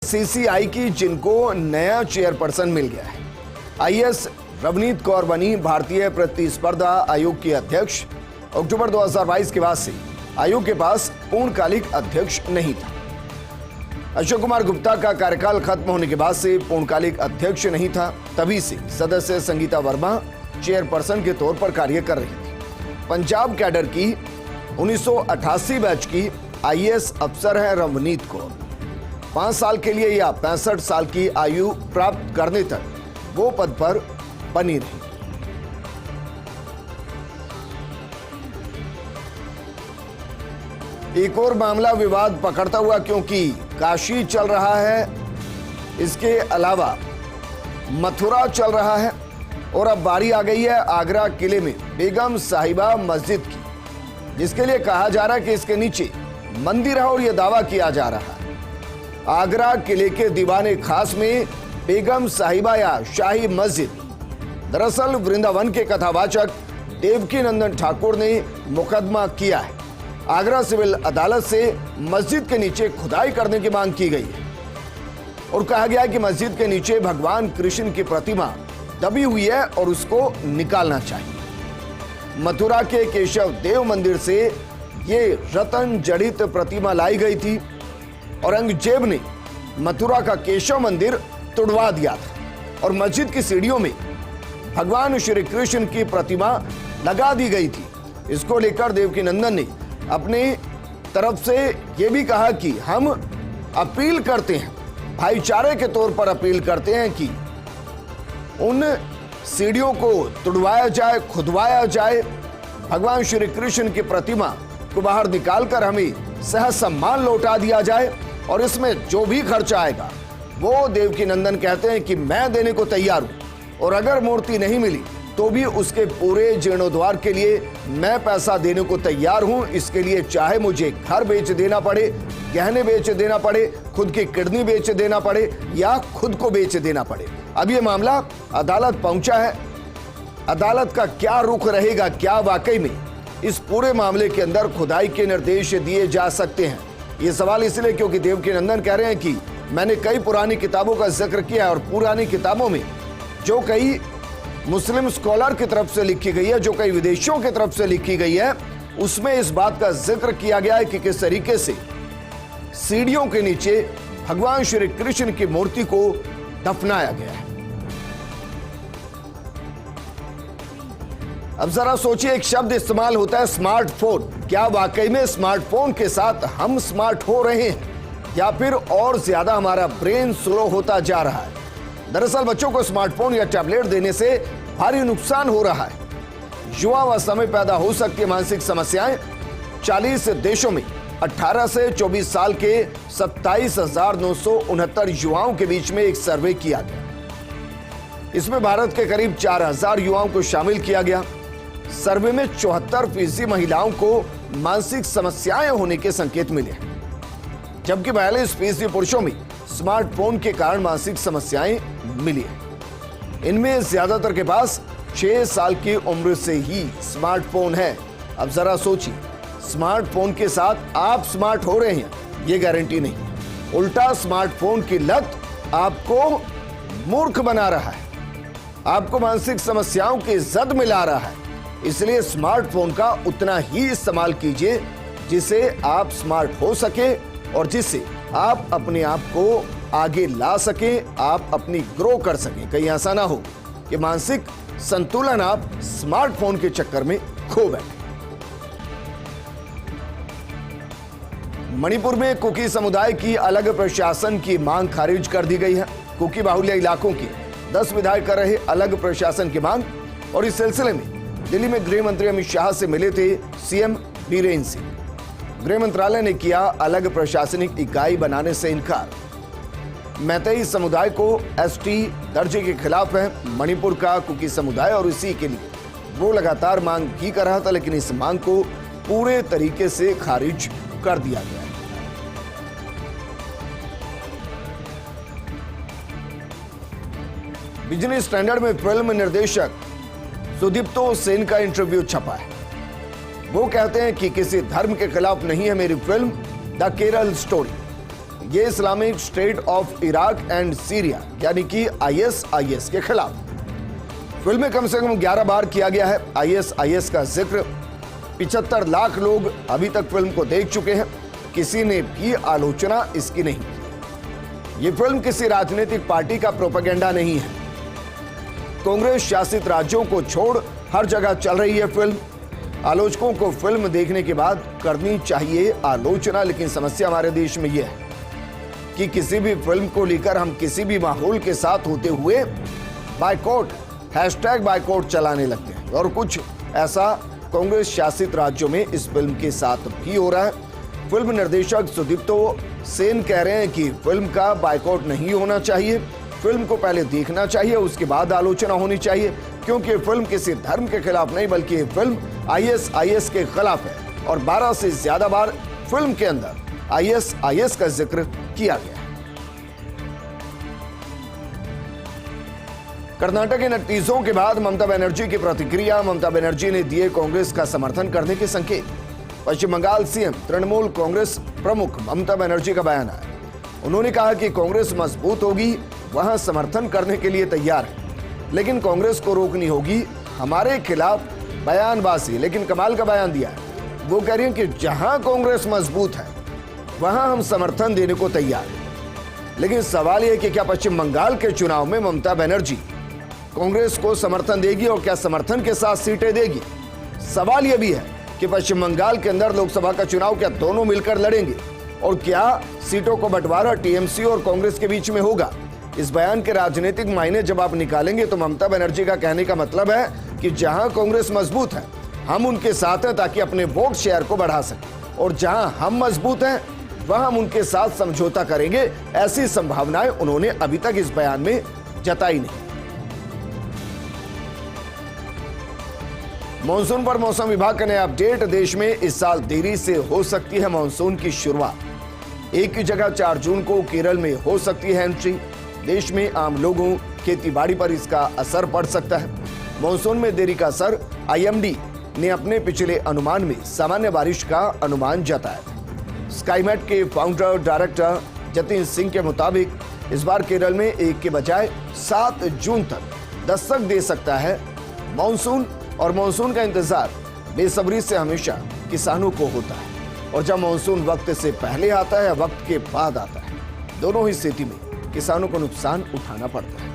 CCI की जिनको नया चेयरपर्सन मिल गया है। आईएएस रवनीत कौर बनी भारतीय प्रतिस्पर्धा आयोग की अध्यक्ष। अक्टूबर 2022 के बाद से आयोग के पास पूर्णकालिक अध्यक्ष नहीं था। अशोक कुमार गुप्ता का कार्यकाल खत्म होने के बाद से पूर्णकालिक अध्यक्ष नहीं था। तभी से सदस्य संगीता वर्मा चेयरपर्सन के तौर पर कार्य कर रही थी। पंजाब कैडर की 1988 बैच की आईएएस अफसर है रवनीत कौर। 5 साल के लिए या 65 साल की आयु प्राप्त करने तक वो पद पर बनी रही। एक और मामला विवाद पकड़ता हुआ, क्योंकि काशी चल रहा है, इसके अलावा मथुरा चल रहा है और अब बारी आ गई है आगरा किले में बेगम साहिबा मस्जिद की, जिसके लिए कहा जा रहा है कि इसके नीचे मंदिर है और यह दावा किया जा रहा है आगरा किले के दीवाने खास में बेगम साहिबा या शाही मस्जिद। दरअसल वृंदावन के कथावाचक देवकी नंदन ठाकुर ने मुकदमा किया है। आगरा सिविल अदालत से मस्जिद के नीचे खुदाई करने की मांग की गई है और कहा गया है कि मस्जिद के नीचे भगवान कृष्ण की प्रतिमा दबी हुई है और उसको निकालना चाहिए। मथुरा के केशव देव मंदिर से ये रतन जड़ित प्रतिमा लाई गई थी। औरंगजेब ने मथुरा का केशव मंदिर तुड़वा दिया था और मस्जिद की सीढ़ियों में भगवान श्री कृष्ण की प्रतिमा लगा दी गई थी। इसको लेकर देवकी नंदन ने अपनी तरफ से यह भी कहा कि हम अपील करते हैं, भाईचारे के तौर पर अपील करते हैं कि उन सीढ़ियों को तुड़वाया जाए, खुदवाया जाए, भगवान श्री कृष्ण की प्रतिमा को बाहर निकालकर हमें सह सम्मान लौटा दिया जाए और इसमें जो भी खर्चा आएगा वो देवकी नंदन कहते हैं कि मैं देने को तैयार हूं और अगर मूर्ति नहीं मिली तो भी उसके पूरे जीर्णोद्धार के लिए मैं पैसा देने को तैयार हूं। इसके लिए चाहे मुझे घर बेच देना पड़े, गहने बेच देना पड़े, खुद की किडनी बेच देना पड़े या खुद को बेच देना पड़े। अब ये मामला अदालत पहुंचा है। अदालत का क्या रुख रहेगा, क्या वाकई में इस पूरे मामले के अंदर खुदाई के निर्देश दिए जा सकते हैं? ये सवाल इसलिए क्योंकि देवकी नंदन कह रहे हैं कि मैंने कई पुरानी किताबों का जिक्र किया और पुरानी किताबों में जो कई मुस्लिम स्कॉलर की तरफ से लिखी गई है, जो कई विदेशियों की तरफ से लिखी गई है, उसमें इस बात का जिक्र किया गया है कि किस तरीके से सीढ़ियों के नीचे भगवान श्री कृष्ण की मूर्ति को दफनाया गया है। अब जरा सोचिए, एक शब्द इस्तेमाल होता है स्मार्टफोन। क्या वाकई में स्मार्टफोन के साथ हम स्मार्ट हो रहे हैं या फिर और ज्यादा हमारा ब्रेन स्लो होता जा रहा है? दरअसल बच्चों को स्मार्टफोन या टैबलेट देने से भारी नुकसान हो रहा है। युवावस्था में पैदा हो सकती है मानसिक समस्याएं। 40 देशों में 18 से 24 साल के 27,969 युवाओं के बीच में एक सर्वे किया गया। इसमें भारत के करीब 4,000 युवाओं को शामिल किया गया। सर्वे में 74% महिलाओं को मानसिक समस्याएं होने के संकेत मिले, जबकि 42% पुरुषों में स्मार्टफोन के कारण मानसिक समस्याएं मिली हैं। इनमें ज्यादातर के पास 6 साल की उम्र से ही स्मार्टफोन है। अब जरा सोचिए, स्मार्टफोन के साथ आप स्मार्ट हो रहे हैं ये गारंटी नहीं, उल्टा स्मार्टफोन की लत आपको मूर्ख बना रहा है, आपको मानसिक समस्याओं की जद में ला रहा है। इसलिए स्मार्टफोन का उतना ही इस्तेमाल कीजिए जिससे आप स्मार्ट हो सके और जिससे आप अपने आप को आगे ला सके, आप अपनी ग्रो कर सके। कहीं ऐसा ना हो कि मानसिक संतुलन आप स्मार्टफोन के चक्कर में खो बैठे। मणिपुर में कुकी समुदाय की अलग प्रशासन की मांग खारिज कर दी गई है। कुकी बाहुल्य इलाकों के 10 विधायक कर रहे अलग प्रशासन की मांग, और इस सिलसिले में दिल्ली में गृह मंत्री अमित शाह से मिले थे सीएम बीरेन्द्र सिंह। गृह मंत्रालय ने किया अलग प्रशासनिक इकाई बनाने से इनकार। मैतेई समुदाय को एसटी दर्जे के खिलाफ है मणिपुर का कुकी समुदाय और इसी के लिए वो लगातार मांग की कर रहा था, लेकिन इस मांग को पूरे तरीके से खारिज कर दिया गया है। बिजनेस स्टैंडर्ड में फिल्म निर्देशक सुदीप्तो सेन का इंटरव्यू छपा है। वो कहते हैं कि किसी धर्म के खिलाफ नहीं है मेरी फिल्म द केरल स्टोरी। ये Islamic state of Iraq and Syria यानी कि ISIS के खिलाफ। फिल्म में कम से कम 11 बार किया गया है ISIS का जिक्र। 75 लाख लोग अभी तक फिल्म को देख चुके हैं, किसी ने भी आलोचना इसकी नहीं की। ये फिल्म किसी राजनीतिक पार्टी का प्रोपेगेंडा नहीं है। कांग्रेस शासित राज्यों को छोड़ हर जगह चल रही है फिल्म। आलोचकों को फिल्म देखने के बाद करनी चाहिए आलोचना, लेकिन समस्या हमारे देश में यह है कि किसी भी फिल्म को लेकर हम किसी भी माहौल के साथ होते हुए बायकॉट #बायकॉट चलाने लगते हैं, और कुछ ऐसा कांग्रेस शासित राज्यों में इस फिल्म के साथ भी हो रहा है। फिल्म निर्देशक सुदीप्तो सेन कह रहे हैं कि फिल्म का बायकॉट नहीं होना चाहिए, फिल्म को पहले देखना चाहिए, उसके बाद आलोचना होनी चाहिए, क्योंकि फिल्म किसी धर्म के खिलाफ नहीं बल्कि ये फिल्म ISIS के खिलाफ है। और 12 से ज्यादा बार फिल्म के अंदर ISIS का जिक्र किया गया है। कर्नाटक के नतीजों के बाद ममता बनर्जी की प्रतिक्रिया। ममता बनर्जी ने दिए कांग्रेस का समर्थन करने के संकेत। पश्चिम बंगाल CM तृणमूल कांग्रेस प्रमुख ममता बनर्जी का बयान आया। उन्होंने कहा कि कांग्रेस मजबूत होगी, वहां समर्थन करने के लिए तैयार है, लेकिन कांग्रेस को रोकनी होगी हमारे खिलाफ बयानबाजी। लेकिन कमाल का बयान दिया है, वो कह रही हैं कि जहां कांग्रेस मजबूत है वहां हम समर्थन देने को तैयार हैं। लेकिन सवाल यह कि क्या पश्चिम बंगाल के चुनाव में ममता बनर्जी कांग्रेस को समर्थन देगी और क्या समर्थन के साथ सीटें देगी? सवाल यह भी है कि पश्चिम बंगाल के अंदर लोकसभा का चुनाव क्या दोनों मिलकर लड़ेंगे, और क्या सीटों को बंटवारा TMC और कांग्रेस के बीच में होगा? इस बयान के राजनीतिक मायने जब आप निकालेंगे तो ममता बनर्जी का कहने का मतलब है कि जहां कांग्रेस मजबूत है हम उनके साथ हैं ताकि अपने वोट शेयर को बढ़ा सकें, और जहां हम मजबूत हैं वहां हम उनके साथ समझौता करेंगे। ऐसी संभावनाएं उन्होंने अभी तक इस बयान में जताई नहीं। मॉनसून पर मौसम विभाग का नया अपडेट। देश में इस साल देरी से हो सकती है मॉनसून की शुरुआत। एक की जगह 4 जून को केरल में हो सकती है एंट्री। देश में आम लोगों खेती बाड़ी पर इसका असर पड़ सकता है। मॉनसून में देरी का असर IMD ने अपने पिछले अनुमान में सामान्य बारिश का अनुमान जताया था। स्काईमेट के फाउंडर डायरेक्टर जतिन सिंह के मुताबिक इस बार केरल में 1 के बजाय 7 जून तक दस्तक दे सकता है मॉनसून, और मॉनसून का इंतजार बेसब्री से हमेशा किसानों को होता है। और जब मॉनसून वक्त से पहले आता है या वक्त के बाद आता है, दोनों ही स्थिति में किसानों को नुकसान उठाना पड़ता है।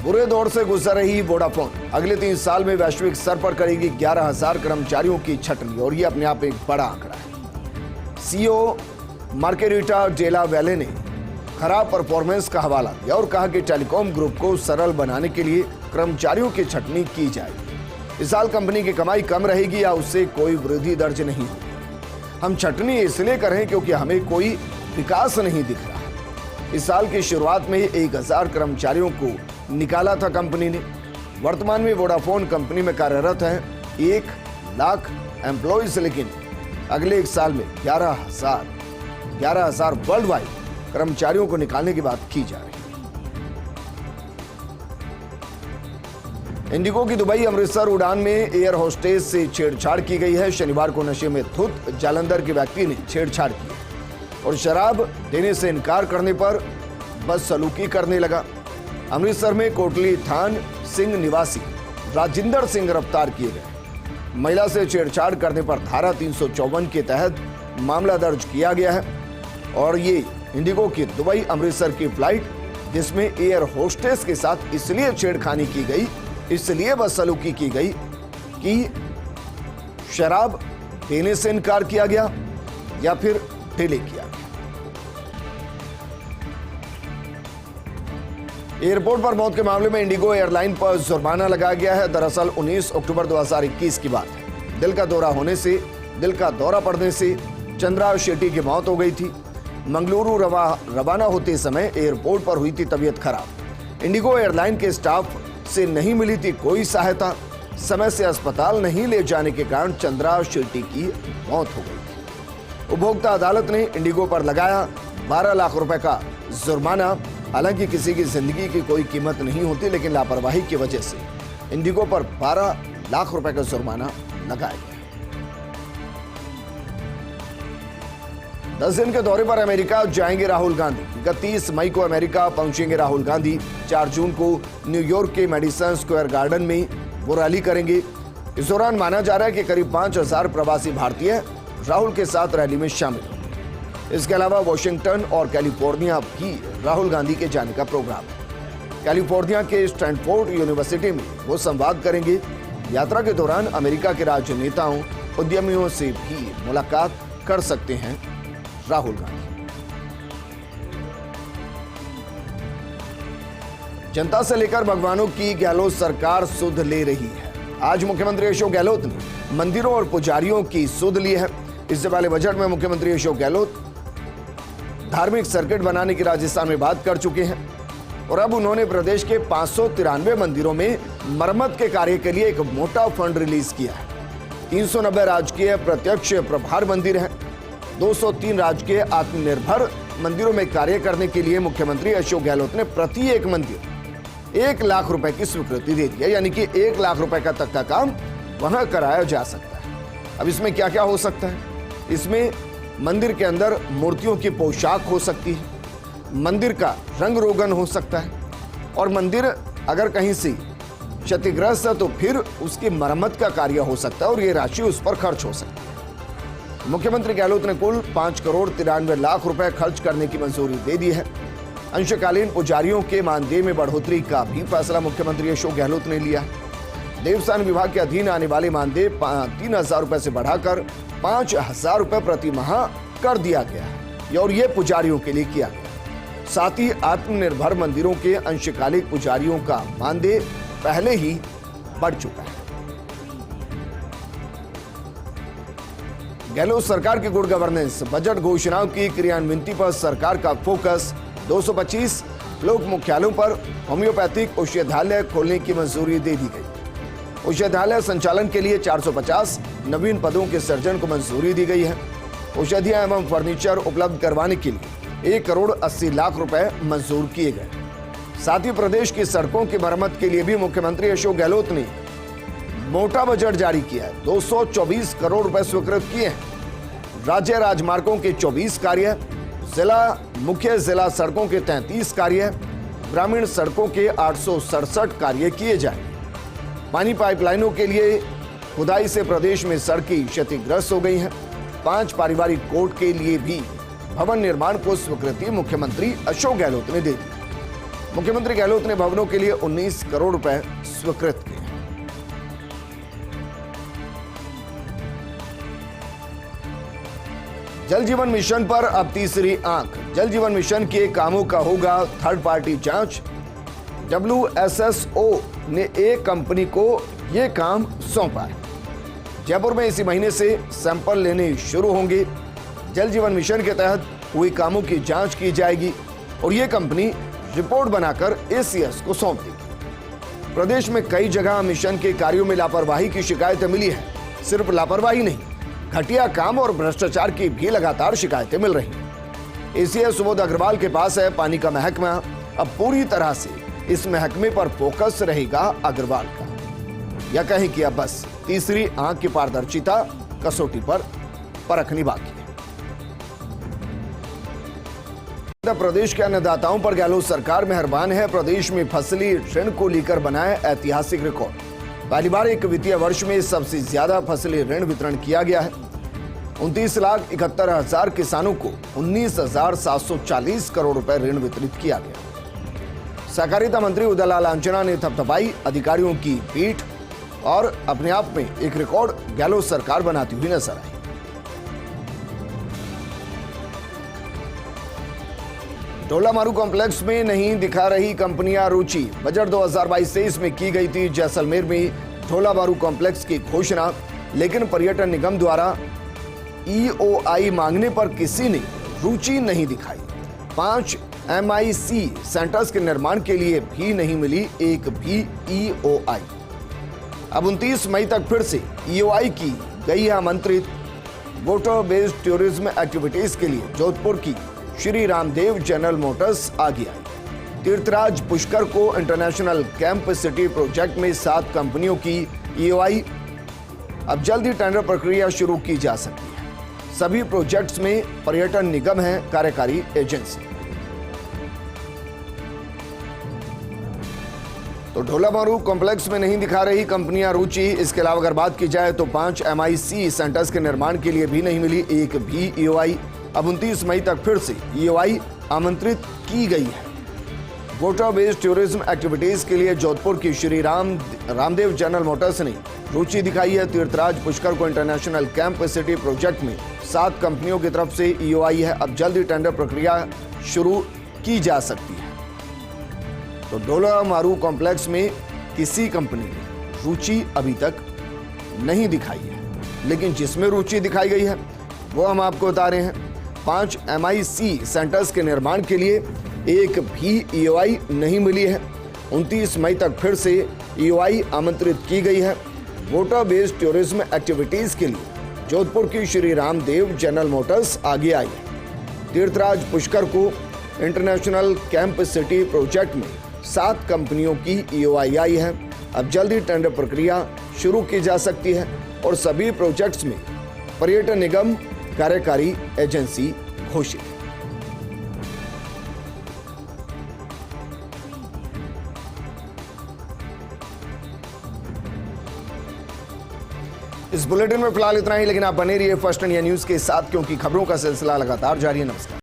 बुरे दौर से गुजर रही वोडाफोन अगले 3 साल में वैश्विक स्तर पर करेगी 11,000 कर्मचारियों की छटनी, और यह अपने आप एक बड़ा आंकड़ा है। CEO मार्केरिटा डेला वैले ने खराब परफॉर्मेंस का हवाला दिया और कहा कि टेलीकॉम ग्रुप को सरल बनाने के लिए कर्मचारियों की छटनी की जाएगी। इस साल कंपनी की कमाई कम रहेगी या उससे कोई वृद्धि दर्ज नहीं होगी। हम छटनी इसलिए कर रहे हैं क्योंकि हमें कोई विकास नहीं दिख रहा। इस साल की शुरुआत में 1000 कर्मचारियों को निकाला था कंपनी ने। वर्तमान में वोडाफोन कंपनी में कार्यरत है 1 लाख एम्प्लॉइज, लेकिन अगले 1 साल में 11,000 वर्ल्ड वाइड कर्मचारियों को निकालने की बात की जा रही है। इंडिगो की दुबई अमृतसर उड़ान में एयर होस्टेस से छेड़छाड़ की गई है। शनिवार को नशे में धुत जालंधर के व्यक्ति ने छेड़छाड़ की और शराब देने से इनकार करने पर बदसलूकी करने लगा। अमृतसर में कोटली थान सिंह निवासी राजिंदर सिंह गिरफ्तार किए गए। महिला से छेड़छाड़ करने पर धारा 354 के तहत मामला दर्ज किया गया है, और ये इंडिगो की दुबई अमृतसर की फ्लाइट जिसमें एयर होस्टेस के साथ इसलिए छेड़खानी की गई, इसलिए बदसलूकी की गई कि शराब देने से इनकार किया गया या फिर डिले किया गया। एयरपोर्ट पर मौत के मामले में इंडिगो एयरलाइन पर जुर्माना लगाया गया है। दरअसल 19 अक्टूबर 2021 की बात है। दिल का दौरा पड़ने से चंद्रा शेट्टी की मौत हो गई थी। मंगलुरु रवाना होते समय एयरपोर्ट पर हुई थी तबीयत खराब। इंडिगो एयरलाइन के स्टाफ से नहीं मिली थी कोई सहायता। समय से अस्पताल नहीं ले जाने के कारण चंद्रा शेट्टी की मौत हो गई थी। उपभोक्ता अदालत ने इंडिगो पर लगाया 12 लाख रुपए का जुर्माना। हालांकि किसी की जिंदगी की कोई कीमत नहीं होती, लेकिन लापरवाही की वजह से इंडिगो पर 12 लाख रुपए का जुर्माना लगाया गया। 10 दिन के दौरे पर अमेरिका जाएंगे राहुल गांधी। 31 मई को अमेरिका पहुंचेंगे राहुल गांधी। 4 जून को न्यूयॉर्क के मेडिसन स्क्वायर गार्डन में वो रैली करेंगे। इस दौरान माना जा रहा है कि करीब 5000 प्रवासी भारतीय राहुल के साथ रैली में शामिल होंगे। इसके अलावा वॉशिंगटन और कैलिफोर्निया भी राहुल गांधी के जाने का प्रोग्राम है। कैलिफोर्निया के स्टैनफोर्ड यूनिवर्सिटी में वो संवाद करेंगे। यात्रा के दौरान अमेरिका के राजनेताओं, उद्यमियों से भी मुलाकात कर सकते हैं राहुल गांधी। जनता से लेकर भगवानों की गहलोत सरकार सुध ले रही है। आज मुख्यमंत्री अशोक गहलोत ने मंदिरों और पुजारियों की सुध ली है। इससे पहले बजट में मुख्यमंत्री अशोक गहलोत धार्मिक सर्किट बनाने की राजस्थान में बात कर चुके हैं और अब उन्होंने प्रदेश के 593 मंदिरों में मरम्मत के कार्य के लिए एक मोटा फंड रिलीज किया है। 390 राजकीय प्रत्यक्ष प्रभार मंदिर हैं। 203 राजकीय आत्मनिर्भर मंदिरों में कार्य करने के लिए मुख्यमंत्री अशोक गहलोत ने प्रति एक मंदिर 1 लाख रुपए की स्वीकृति दे दी है, यानी कि 1 लाख रुपए का तक का काम वहां कराया जा सकता है। अब इसमें क्या क्या हो सकता है? इसमें मंदिर के अंदर मूर्तियों की पोशाक हो सकती है, मंदिर का रंग रोगन हो सकता है और मंदिर अगर कहीं से क्षतिग्रस्त है तो फिर उसकी मरम्मत का कार्य हो सकता है और ये राशि उस पर खर्च हो सकती है। मुख्यमंत्री गहलोत ने कुल 5 करोड़ 93 लाख रुपए खर्च करने की मंजूरी दे दी है। अंशकालीन पुजारियों के मानदेय में बढ़ोतरी का भी फैसला मुख्यमंत्री अशोक गहलोत ने लिया है। देवस्थान विभाग के अधीन आने वाले मानदेय 3000 रुपए से बढ़ाकर 5000 रुपए प्रति माह कर दिया गया है और ये पुजारियों के लिए किया गया। साथ ही आत्मनिर्भर मंदिरों के अंशकालिक पुजारियों का मानदेय पहले ही बढ़ चुका है। गहलोत सरकार की गुड गवर्नेंस, बजट घोषणाओं की क्रियान्विति पर सरकार का फोकस। 225 लोक मुख्यालयों पर होम्योपैथिक औषधालय खोलने की मंजूरी दे दी गई। औषधालय संचालन के लिए 450 नवीन पदों के सृजन को मंजूरी दी गई है। औषधियां एवं फर्नीचर उपलब्ध करवाने के लिए 1 करोड़ 80 लाख रुपए मंजूर किए गए। साथ ही प्रदेश की सड़कों की मरम्मत के लिए भी मुख्यमंत्री अशोक गहलोत ने मोटा बजट जारी किया है। 224 करोड़ रुपए स्वीकृत किए हैं। राज्य राजमार्गों के 24 कार्य, मुख्य जिला सड़कों के 33 कार्य, ग्रामीण सड़कों के 867 कार्य किए जाए। पानी पाइपलाइनों के लिए खुदाई से प्रदेश में सड़कें क्षतिग्रस्त हो गई हैं। 5 पारिवारिक कोर्ट के लिए भी भवन निर्माण को स्वीकृति मुख्यमंत्री अशोक गहलोत ने दे दी। मुख्यमंत्री गहलोत ने भवनों के लिए 19 करोड़ रुपए स्वीकृत किए। जल जीवन मिशन पर अब तीसरी आंख। जल जीवन मिशन के कामों का होगा थर्ड पार्टी जांच। WSSO ने एक कंपनी को यह काम सौंपा है। जयपुर में इसी महीने से सैंपल लेने शुरू होंगे। जल जीवन मिशन के तहत हुई कामों की जांच की जाएगी और यह कंपनी रिपोर्ट बनाकर ACS को सौंप देगी। प्रदेश में कई जगह मिशन के कार्यों में लापरवाही की शिकायतें मिली है। सिर्फ लापरवाही नहीं, घटिया काम और भ्रष्टाचार की भी लगातार शिकायतें मिल रही हैं। ACS सुबोध अग्रवाल के पास है पानी का महकमा। अब पूरी तरह से इस महकमे पर फोकस रहेगा अग्रवाल का। या कहें कि अब बस तीसरी आंख की पारदर्शिता कसौटी पर परखनी बाकी है। प्रदेश के अन्नदाताओं पर गहलोत सरकार मेहरबान है। प्रदेश में फसली ऋण को लेकर बनाए ऐतिहासिक रिकॉर्ड। पहली बार एक वित्तीय वर्ष में सबसे ज्यादा फसली ऋण वितरण किया गया है। 29,71,000 किसानों को 19,740 करोड़ रुपए ऋण वितरित किया गया। सहकारिता मंत्री उदयलाल आंजना ने थपथपाई अधिकारियों की पीठ और अपने आप में एक रिकॉर्ड गहलोत सरकार बनाती हुई नजर आई। ढोला मारू कॉम्प्लेक्स में नहीं दिखा रही कंपनियां रुचि। बजट 2022-23 में की गई थी जैसलमेर में ढोला मारू कॉम्प्लेक्स की घोषणा, लेकिन पर्यटन निगम द्वारा EOI मांगने पर किसी ने रुचि नहीं दिखाई। 5 MIC सेंटर्स के निर्माण के लिए भी नहीं मिली एक भी EOI। अब 29 मई तक फिर से EOI की गई है आमंत्रित। वाटर बेस्ड टूरिज्म एक्टिविटीज के लिए जोधपुर की श्री रामदेव जनरल मोटर्स आगे आई। तीर्थराज पुष्कर को इंटरनेशनल कैंप सिटी प्रोजेक्ट में 7 कंपनियों की EOI। अब जल्द ही टेंडर प्रक्रिया शुरू की जा सकती है। सभी प्रोजेक्ट्स में पर्यटन निगम है कार्यकारी एजेंसी। तो ढोलामारू कॉम्प्लेक्स में नहीं दिखा रही कंपनियां रुचि। इसके अलावा अगर बात की जाए तो 5 MIC सेंटर्स के निर्माण के लिए भी नहीं मिली एक भी EOI। अब 29 मई तक फिर से EOI आमंत्रित की गई है। वाटर बेस्ड टूरिज्म एक्टिविटीज के लिए जोधपुर की श्री रामदेव जनरल मोटर्स ने रुचि दिखाई है। तीर्थराज पुष्कर को इंटरनेशनल कैंप सिटी प्रोजेक्ट में 7 कंपनियों की तरफ से EOI है। अब जल्द ही टेंडर प्रक्रिया शुरू की जा सकती है। तो ढोलामारू कॉम्प्लेक्स में किसी कंपनी ने रुचि अभी तक नहीं दिखाई है, लेकिन जिसमें रुचि दिखाई गई है वो हम आपको बता रहे हैं। 5 MIC सेंटर्स के निर्माण के लिए एक भी EOI नहीं मिली है। 29 मई तक फिर से EOI आमंत्रित की गई है। वाटर बेस्ड टूरिज्म एक्टिविटीज के लिए जोधपुर की श्री रामदेव जनरल मोटर्स आगे आई है। तीर्थराज पुष्कर को इंटरनेशनल कैंप सिटी प्रोजेक्ट में 7 कंपनियों की EOI आई है। अब जल्द ही टेंडर प्रक्रिया शुरू की जा सकती है और सभी प्रोजेक्ट्स में पर्यटन निगम कार्यकारी एजेंसी घोषित है। इस बुलेटिन में फिलहाल इतना ही, लेकिन आप बने रहिए फर्स्ट इंडिया न्यूज के साथ, क्योंकि खबरों का सिलसिला लगातार जारी है। नमस्कार।